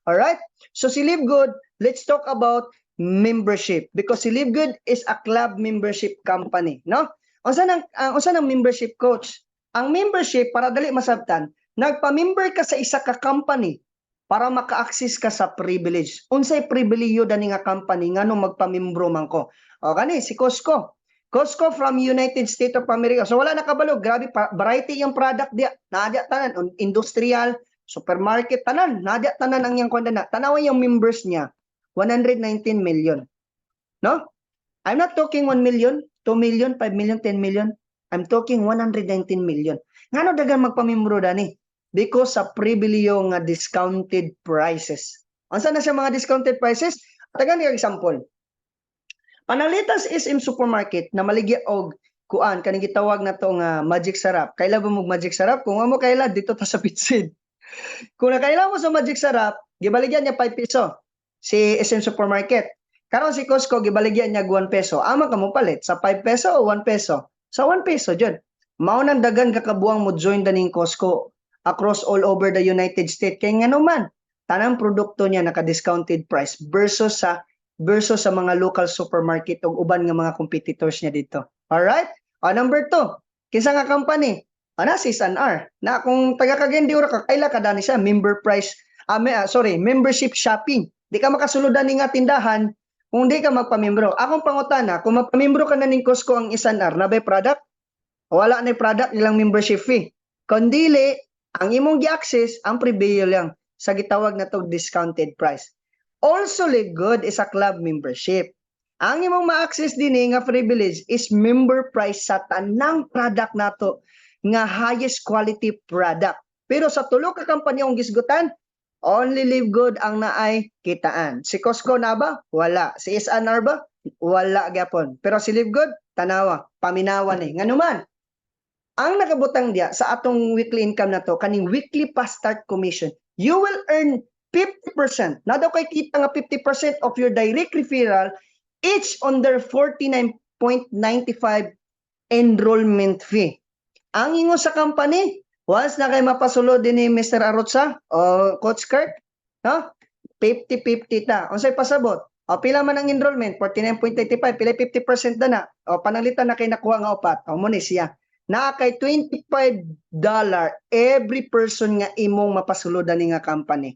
Alright? So si Live Good, let's talk about membership because si Live Good is a club membership company, no? Unsa nang membership, coach? Ang membership, para dali masabtan, nagpa-member ka sa isa ka company para maka-access ka sa privilege. Unsay pribilehiyo dani nga company ngano magpamimbro man ko? O kani si Costco. Costco from United States of America. So wala nakabalo, grabe variety yung product dia. Naadya tanan, industrial, supermarket tanan, naadya tanan ang yang kuan na. Tanawa yung members niya, 119 million. No? I'm not talking 1 million, 2 million, 5 million, 10 million. I'm talking 119 million. Ngano dagan magpamimbro dani? Because sa pribilehiyo nga discounted prices. Unsa na siya mga discounted prices? Tagan ni example. Panalitas SM supermarket na maligya og kuan kaning gitawag na to nga magic sarap. Kaila ba mo magic sarap? Kung amo kaila dito ta sa Pitsid. Kung nakaila mo sa magic sarap, gibaligyan niya 5 piso si SM supermarket. Karon si Costco gibaligyan niya 1 peso. Ama ka mo palit sa 5 peso o 1 peso? Sa 1 peso jud. Mao nang dagan kakabuang mo join daning Costco across all over the United States. Kay ngano man, tanang produkto niya naka-discounted price versus sa mga local supermarket o uban nga mga competitors niya dito. Alright? Number 2, kinsa nga company? Ana si SNR. Na kung taga Cagayan de Oro ka, kaila ka dani siya member price, membership shopping. Di ka makasuludan ni nga tindahan kung di ka magpamembro. Akong pangutana, kung magpamembro ka na ning Costco ang SNR, nabay product? Wala na product nilang membership fee. Kundili, ang imong gi-access, ang preview lang sa gitawag na to discounted price. Also, Live Good is a club membership. Ang imong ma-access din nga privilege is member price sa tanang product nato nga highest quality product. Pero sa tulo ka kampanya ang gisgutan, only Live Good ang naay kitaan. Si Costco na ba? Wala. Si SNR ba? Wala gyapon. Pero si Live Good, tanawa, paminawan eh. Nganuman, ang nakabutang diya sa atong weekly income na to, kaning weekly fast start commission, you will earn 50%. Na daw kay kita nga 50% of your direct referral each on their 49.95 enrollment fee. Ang ingo sa company, once na kay mapasulod din ni Mr. Arotsa o Coach Kurt, no? 50-50 ta. Unsay pasabot? O pila man ang enrollment? 49.95, pila 50% na. O panalitan na kay nakuha nga upat. O mo ni siya. Na kay $25 every person nga imong mapasuludan ni nga company.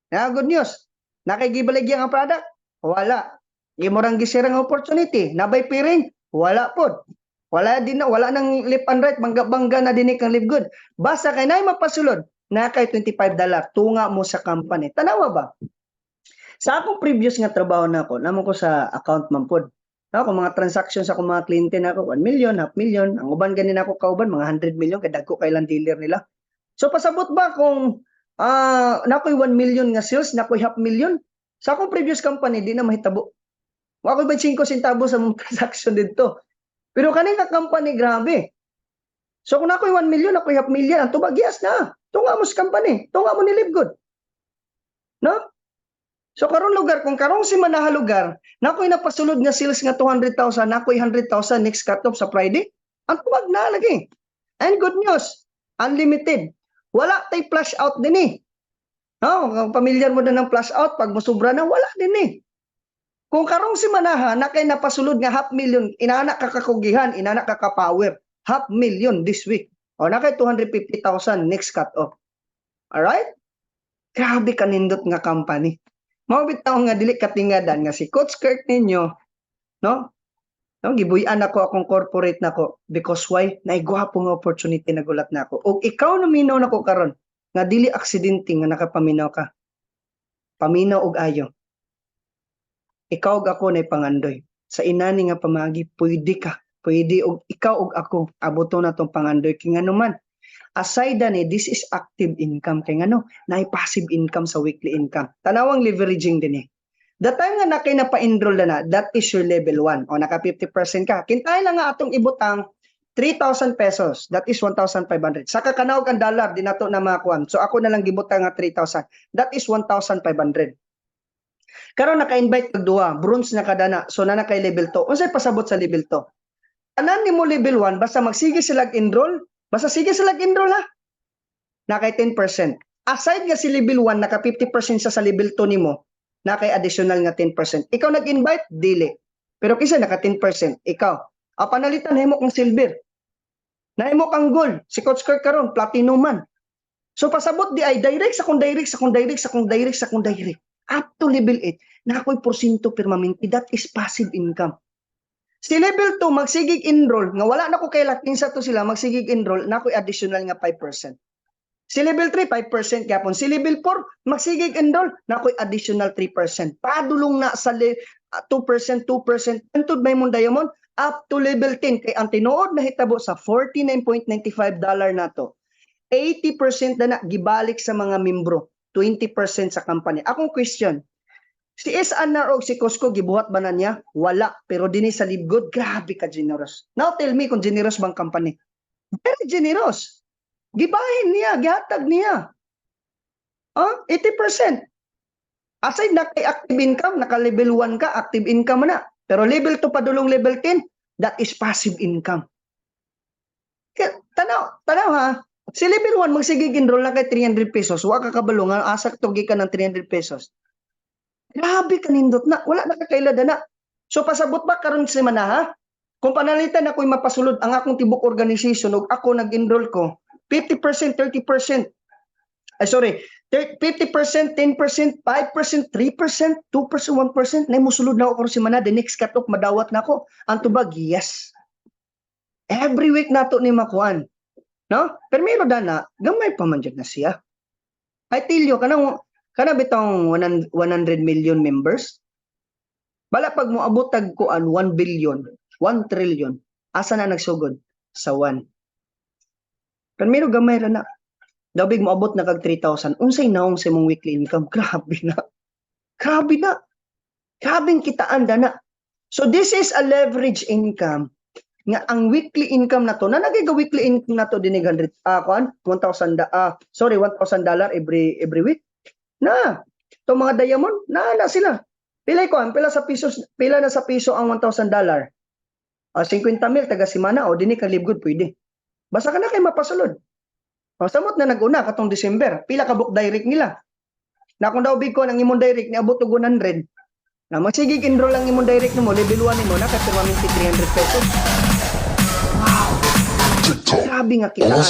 Na good news. Nakigibaligya nga product? Wala. Imo rang gisirang opportunity. Nabay piring? Wala pod. Wala nang left and right, bangga na din kang Live Good. Basta kay nay mapasulod, na kay $25 tunga mo sa company. Tanawa ba? Sa akong previous nga trabaho nako, namo ko sa account man pod. Ako mga transactions ako mga kliyente nako 1 million, half million, ang uban ganin ako kauban mga 100 million kay dagko kay lang dealer nila. So pasabot ba kung nakoy 1 million nga sales, nakoy half million? Sa akong previous company di na mahitabo. Wa koy 5 centavos sa mong transaction dito. Pero kaning ka company grabe. So kung nakoy 1 million, nakoy half million, ang tubag yes na. Tunga mo sa company, tunga mo ni Live Good. No? So karong lugar, kung karong si manaha lugar, nakoy napasulod nga sales nga 200,000, nakoy 100,000 next cut-off sa Friday, ang tubag na lagi. And good news, unlimited. Wala tay flash out din eh. No, kung familiar mo na ng flash out, pag musubra na, wala din eh. Kung karong si manaha, nakay napasulod nga half million, inanak ka kakugihan, inanak ka ka-power, half million this week. O nakay 250,000 next cut-off. Alright? Grabe kanindot nga company. Mawabitaw nga dili katingadan nga si Coach Kurt ninyo, no? No, gibuyan ako akong corporate nako because why? Naigwapo nga opportunity nagulat nako. Og ikaw naminaw nako karon nga dili aksidente nga nakapaminaw ka. Paminaw og ayo. Ikaw og ako nay pangandoy. Sa inani nga pamagi, pwede ka. Pwede og ikaw og ako abuto na tong pangandoy kay nganuman. Aside ni this is active income kay ngano naay passive income sa weekly income. Tanawang leveraging din eh. The time nga nakay na pa-enroll na, that is your level 1 o naka 50% ka. Kintay lang nga atong ibutang 3,000 pesos. That is 1,500. Saka kanawag ang dollar di nato na makuan. So ako na lang gibutang nga 3,000. That is 1,500. Karon naka-invite kag duha, bronze na kadana. So na kay level 2. Unsay pasabot sa level 2? Tanan nimo level 1 basta magsige sila enroll. Basta sige sila enroll ha. Na kay 10%. Aside nga si level 1 naka 50% sa level 2 nimo, na kay additional nga 10%. Ikaw nag-invite, dili. Pero kisa naka 10%, ikaw. Panalitan himo kang silver. Nahimo kang gold. Si Coach Kirk karon platinum man. So pasabot di ay direct sa kung direct sa kung direct sa kung direct sa kung direct. Up to level 8, na ako'y porsyento permanente. That is passive income. Si level 2 magsigig enroll nga wala na ko kay laking sa to sila magsigig enroll na ako'y additional nga 5%. Si level 3 5% gyapon. Si level 4 magsigig enroll na ako'y additional 3%. Padulong na sa 2%, 2%. Antud may mong diamond up to level 10 kay ang tinuod na hitabo sa $49.95 nato. 80% na gibalik sa mga membro, 20% sa company. Akong question, si SNR o si Costco, gibuhat ba na niya? Wala. Pero din sa Libgood, grabe ka generous. Now tell me kung generous bang company. Very generous. Gibahin niya, gihatag niya. 80%. Aside na kay active income, naka level 1 ka, active income na. Pero level 2 padulong level 10, that is passive income. Kaya, tanaw ha. Si level 1, magsigig enroll na kay 300 pesos. Wa ka kabalo nga, asak tugi ka ng 300 pesos. Grabe kanindot na. Wala na kakailada na. So, pasabot ba karon si mana ha? Kung panalitan ako'y mapasulod ang akong tibok organization ug ako nag-enroll ko, 50%, 30%. 50%, 10%, 5%, 3%, 2%, 1%. Na musulod na ako si mana. The next cut-off, madawat na ako. Ang tubag, yes. Every week nato ni makuan. No? Pero meron na, gamay pa man dyan na siya. I tell you, kana bitong 100 million members, bala pag moabot tag kuan 1 billion, 1 trillion, asa na nagsugod? Sa 1. Pero meron gamay ra na. Dabig moabot na kag 3,000. Unsay naong sa imong weekly income? Grabe na. Grabe na. Grabing kitaan na. So this is a leverage income nga ang weekly income na to na nagiga weekly income na to dinig $1,000 every week na to mga diamond na sila pila sa piso ang $1,000 50 mil taga simana o dinig ka libgod pwede basta ka na kay mapasulod samot na nag-una katong December pila ka book direct nila na kung daw big ko ang imong direct ni abot og 100 na magsigig enroll ang imong direct nimo level 1 nimo na permanente 300 pesos. Wow! Grabe nga kita na.